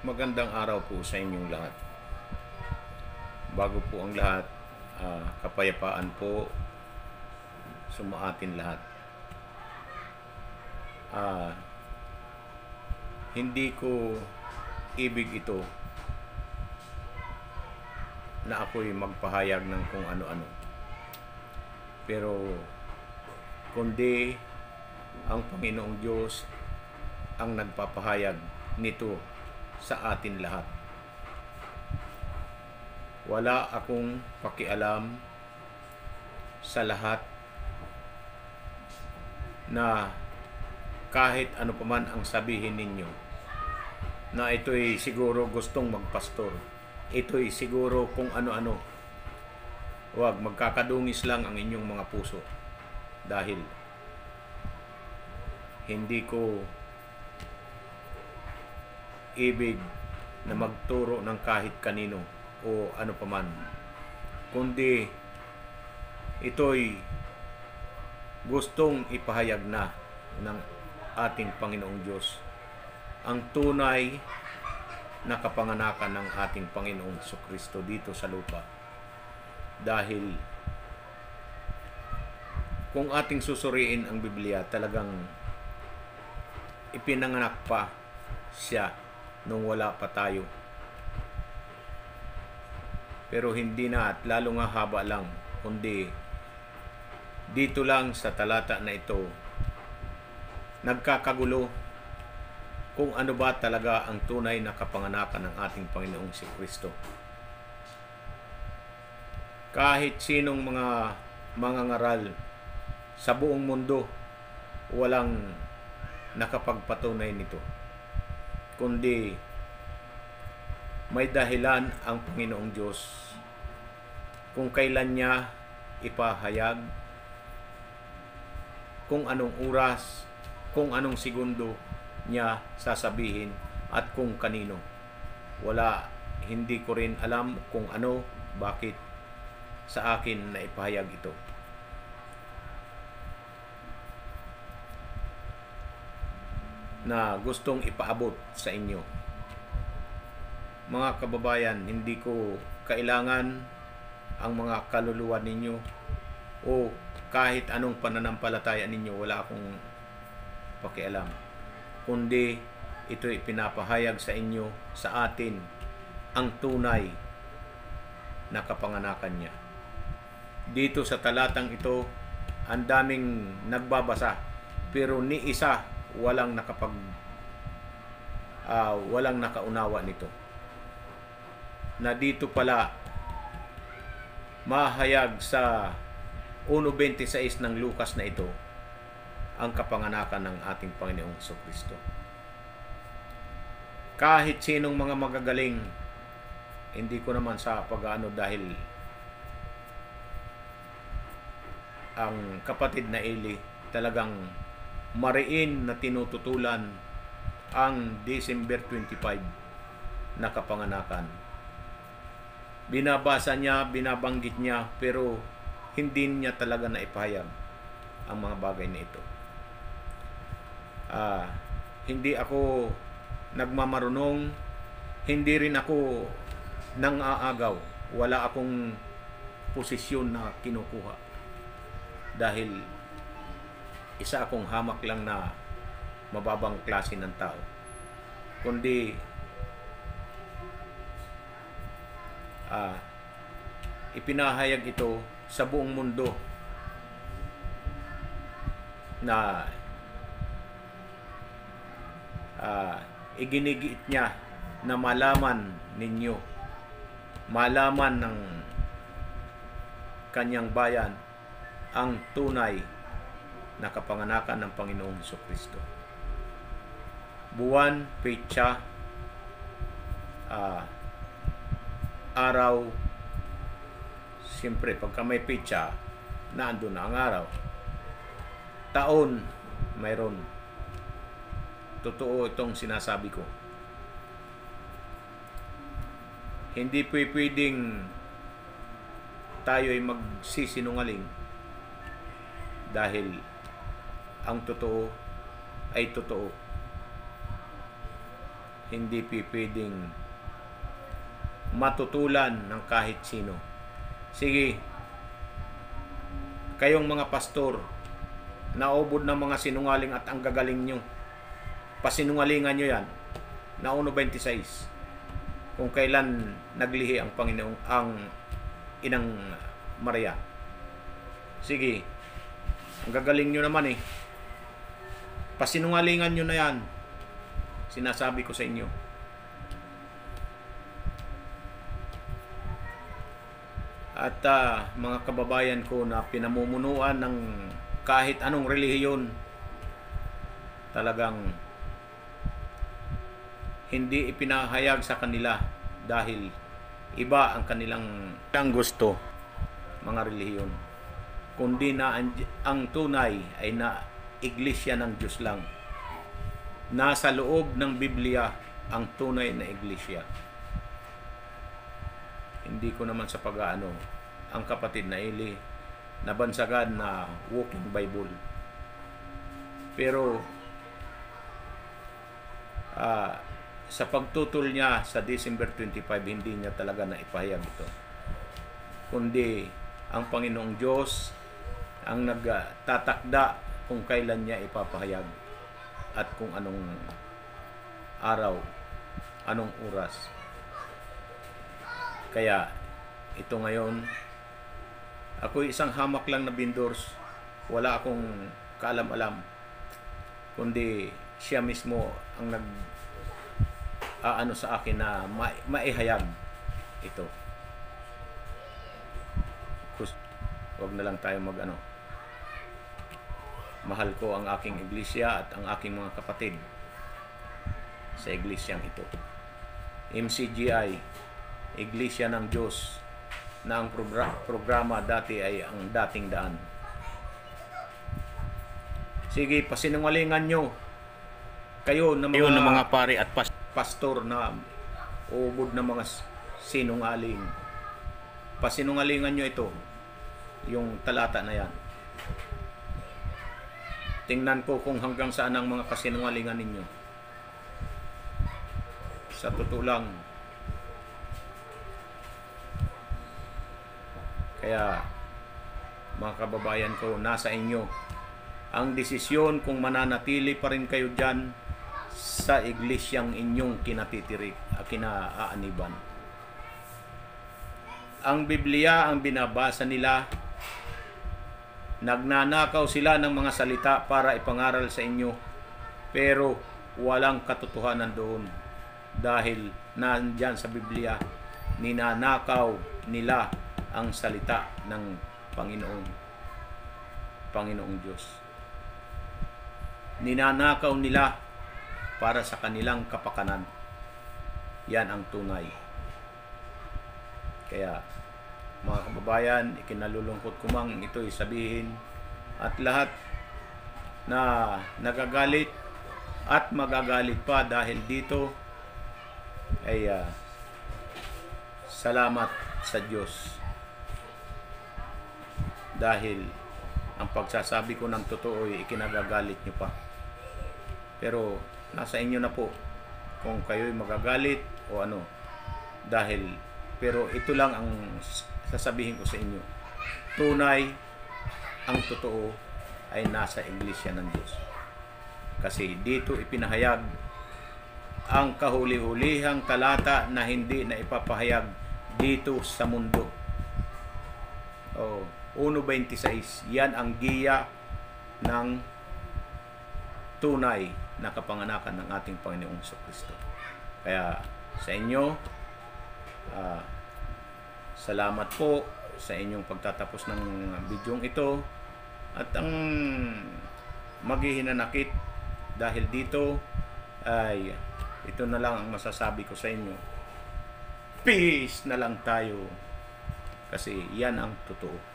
Magandang araw po sa inyong lahat. Bago po ang lahat, kapayapaan po sumaatin lahat. Hindi ko ibig ito na ako'y magpahayag ng kung ano-ano. Pero kundi ang Panginoong Diyos ang nagpapahayag nito sa atin lahat. Wala akong pakialam sa lahat na kahit ano paman ang sabihin ninyo na ito'y siguro gustong magpastor, ito'y siguro kung ano-ano. Huwag, magkakadungis lang ang inyong mga puso dahil hindi ko ibig na magturo ng kahit kanino o ano paman, kundi ito'y gustong ipahayag na ng ating Panginoong Diyos ang tunay na kapanganakan ng ating Panginoong Jesucristo dito sa lupa. Dahil kung ating susuriin ang Biblia, talagang ipinanganak pa siya nung wala pa tayo. Pero hindi na at lalo nga haba lang, kundi dito lang sa talata na ito nagkakagulo kung ano ba talaga ang tunay na kapanganakan ng ating Panginoong Jesucristo. Kahit sinong mga mangangaral sa buong mundo, walang nakapagpatunay nito, kundi may dahilan ang Panginoong Diyos kung kailan niya ipahayag, kung anong oras, kung anong segundo niya sasabihin at kung kanino. Hindi ko rin alam kung ano, bakit sa akin na ipahayag ito. Na gustong ipaabot sa inyo. Mga kababayan, hindi ko kailangan ang mga kaluluwa ninyo o kahit anong pananampalataya ninyo, wala akong pakialam. Kundi ito'y pinapahayag sa inyo, sa atin, ang tunay na kapanganakan niya. Dito sa talatang ito, ang daming nagbabasa, pero ni isa walang nakaunawa nito. Na dito pala mahayag sa 1:26 ng Lucas na ito ang kapanganakan ng ating Panginoong Jesucristo. Kahit sinong mga magagaling, hindi ko naman sa pag-ano, dahil ang kapatid na Eli talagang mariin na tinututulan ang December 25 na kapanganakan. Binabasa niya, binabanggit niya, pero hindi niya talaga naipahayag ang mga bagay na ito. Hindi ako nagmamarunong, hindi rin ako nang-aagaw. Wala akong posisyon na kinukuha. Dahil isa akong hamak lang na mababang klase ng tao. Kundi ipinahayag ito sa buong mundo na iginigiit niya na malaman ninyo, malaman ng kanyang bayan ang tunay na kapanganakan ng Panginoong Jesucristo. Buwan, petsa, araw, siyempre pagka may petsa, naandun na ang araw. Taon, mayroon. Totoo itong sinasabi ko. Hindi pwedeng tayo ay magsisinungaling dahil ang totoo ay totoo. hindi pwedeng matutulan ng kahit sino. Sige, kayong mga pastor, naubod ng mga sinungaling at ang gagaling nyo. Pasinungalingan nyo yan. Nauno 26. Kung kailan naglihi ang Panginoong, ang Inang Maria. Sige, ang gagaling nyo naman eh. Pasinungalingan nyo na yan. Sinasabi ko sa inyo. At mga kababayan ko na pinamumunuan ng kahit anong relihiyon, talagang hindi ipinahayag sa kanila dahil iba ang kanilang gusto, mga relihiyon. Kundi na ang tunay ay na iglesia ng Diyos lang. Nasa loob ng Biblia ang tunay na iglesia. Hindi ko naman sa pag-aano ang kapatid na Eli nabansagan na walking Bible. Pero sa pagtutol niya sa December 25, hindi niya talaga naipahayag ito. Kundi ang Panginoong Diyos ang nagtatakda kung kailan niya ipapahayag at kung anong araw, anong oras. Kaya ito ngayon, ako isang hamak lang na vendors, wala akong kaalam-alam, kundi siya mismo ang ano sa akin na maihayag ito. Huwag na lang tayo mag-ano. Mahal ko ang aking iglesia at ang aking mga kapatid sa iglesyang ito. MCGI, Iglesia ng Diyos, na ang programa dati ay ang dating daan. Sige, pasinungalingan nyo. Kayo na mga pari at pastor na ubod na mga sinungaling. Pasinungalingan nyo ito, yung talata na yan. Tingnan ko kung hanggang saan ang mga kasinungalingan ninyo. Sa totoo lang, kaya mga kababayan ko, nasa inyo ang desisyon kung mananatili pa rin kayo dyan sa iglesyang inyong kinaaaniban. Ang Biblia ang binabasa nila, nagnanakaw sila ng mga salita para ipangaral sa inyo, pero walang katotohanan doon dahil nandyan sa Biblia, ninanakaw nila ang salita ng Panginoong Diyos. Ninanakaw nila para sa kanilang kapakanan. Yan ang tunay. Kaya mga kababayan, ikinalulungkot ko mang ito'y sabihin, at lahat na nagagalit at magagalit pa dahil dito ay salamat sa Diyos. Dahil ang pagsasabi ko ng totoo ay ikinagagalit nyo pa. Pero nasa inyo na po kung kayo'y magagalit o ano. Pero ito lang ang sasabihin ko sa inyo. Tunay, ang totoo ay nasa iglesia ng Diyos. Kasi dito ipinahayag ang kahuli-hulihang talata na hindi na ipapahayag dito sa mundo. 1:26, yan ang giya ng tunay na kapanganakan ng ating Panginoong Jesucristo. Kaya sa inyo, salamat po sa inyong pagtatapos ng bidyong ito, at ang maghihinanakit dahil dito ay ito na lang ang masasabi ko sa inyo. Peace na lang tayo, kasi yan ang totoo.